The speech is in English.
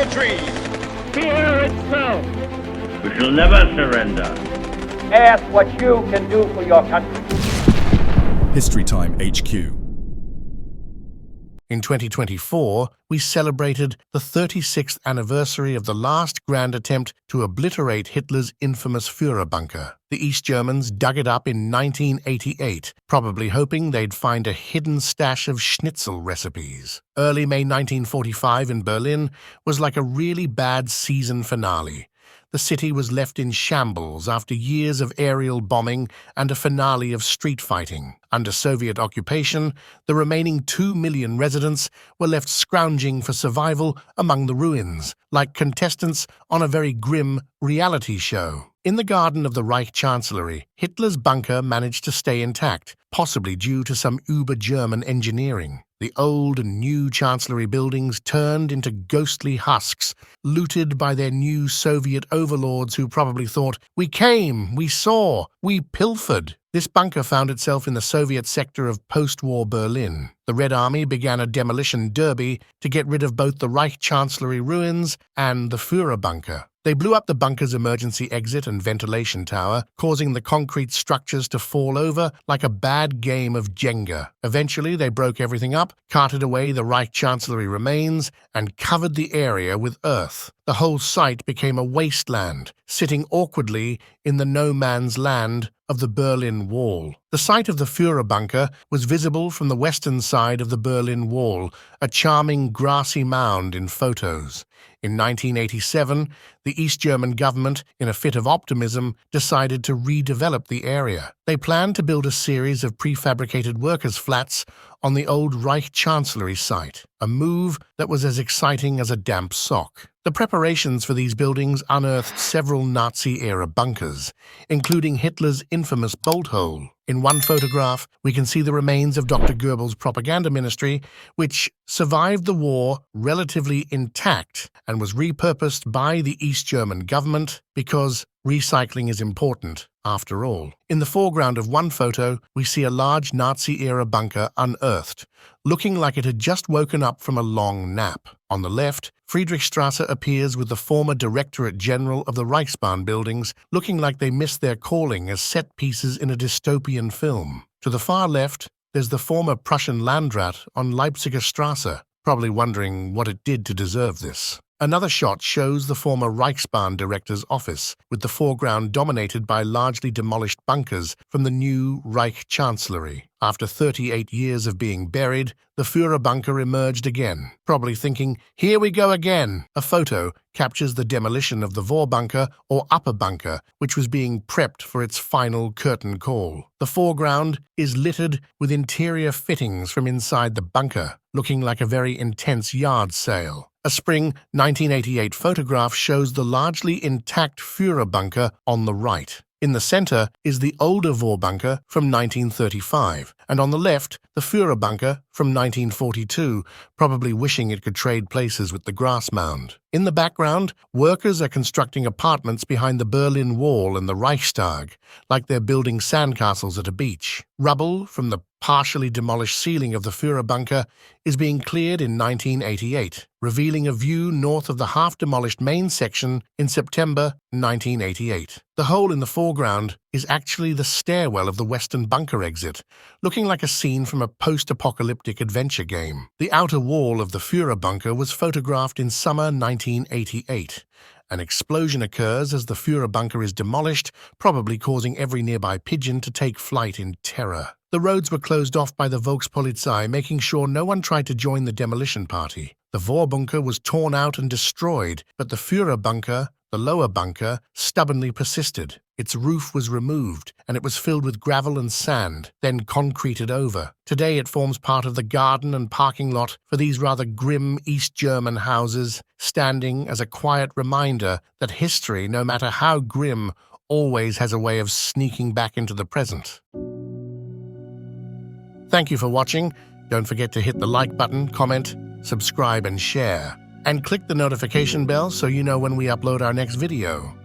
trees. Fear itself. We shall never surrender. Ask what you can do for your country. History Time HQ. In 2024, we celebrated the 36th anniversary of the last grand attempt to obliterate Hitler's infamous Führerbunker. The East Germans dug it up in 1988, probably hoping they'd find a hidden stash of schnitzel recipes. Early May 1945 in Berlin was like a really bad season finale. The city was left in shambles after years of aerial bombing and a finale of street fighting. Under Soviet occupation, the remaining 2 million residents were left scrounging for survival among the ruins, like contestants on a very grim reality show. In the garden of the Reich Chancellery, Hitler's bunker managed to stay intact, possibly due to some uber-German engineering. The old and new Chancellery buildings turned into ghostly husks, looted by their new Soviet overlords who probably thought, "We came, we saw, we pilfered." This bunker found itself in the Soviet sector of post-war Berlin. The Red Army began a demolition derby to get rid of both the Reich Chancellery ruins and the Führerbunker. They blew up the bunker's emergency exit and ventilation tower, causing the concrete structures to fall over like a bad game of Jenga. Eventually, they broke everything up, carted away the Reich Chancellery remains, and covered the area with earth. The whole site became a wasteland, sitting awkwardly in the no-man's land of the Berlin Wall. The site of the Führerbunker was visible from the western side of the Berlin Wall, a charming grassy mound in photos. In 1987, the East German government, in a fit of optimism, decided to redevelop the area. They planned to build a series of prefabricated workers' flats on the old Reich Chancellery site, a move that was as exciting as a damp sock. The preparations for these buildings unearthed several Nazi-era bunkers, including Hitler's infamous bolt hole. In one photograph, we can see the remains of Dr. Goebbels' propaganda ministry, which survived the war relatively intact and was repurposed by the East German government because recycling is important, after all. In the foreground of one photo, we see a large Nazi-era bunker unearthed, looking like it had just woken up from a long nap. On the left, Friedrichstrasse appears with the former Directorate General of the Reichsbahn buildings, looking like they missed their calling as set pieces in a dystopian film. To the far left, there's the former Prussian Landrat on Leipziger Strasse, probably wondering what it did to deserve this. Another shot shows the former Reichsbahn director's office, with the foreground dominated by largely demolished bunkers from the new Reich Chancellery. After 38 years of being buried, the Führerbunker emerged again, probably thinking, "Here we go again." A photo captures the demolition of the Vorbunker or upper bunker, which was being prepped for its final curtain call. The foreground is littered with interior fittings from inside the bunker, looking like a very intense yard sale. A spring 1988 photograph shows the largely intact Führerbunker on the right. In the center is the older Vorbunker from 1935, and on the left, the Führerbunker from 1942, probably wishing it could trade places with the grass mound. In the background, workers are constructing apartments behind the Berlin Wall and the Reichstag, like they're building sandcastles at a beach. Rubble from the partially demolished ceiling of the Führerbunker is being cleared in 1988, revealing a view north of the half-demolished main section in September 1988. The hole in the foreground is actually the stairwell of the western bunker exit, looking like a scene from a post-apocalyptic adventure game. The outer wall of the Führerbunker was photographed in summer 1988. An explosion occurs as the Führerbunker is demolished, probably causing every nearby pigeon to take flight in terror. The roads were closed off by the Volkspolizei, making sure no one tried to join the demolition party. The Vorbunker was torn out and destroyed, but the Führerbunker, the lower bunker, stubbornly persisted. Its roof was removed, and it was filled with gravel and sand, then concreted over. Today it forms part of the garden and parking lot for these rather grim East German houses, standing as a quiet reminder that history, no matter how grim, always has a way of sneaking back into the present. Thank you for watching. Don't forget to hit the like button, comment, subscribe and share. And click the notification bell so you know when we upload our next video.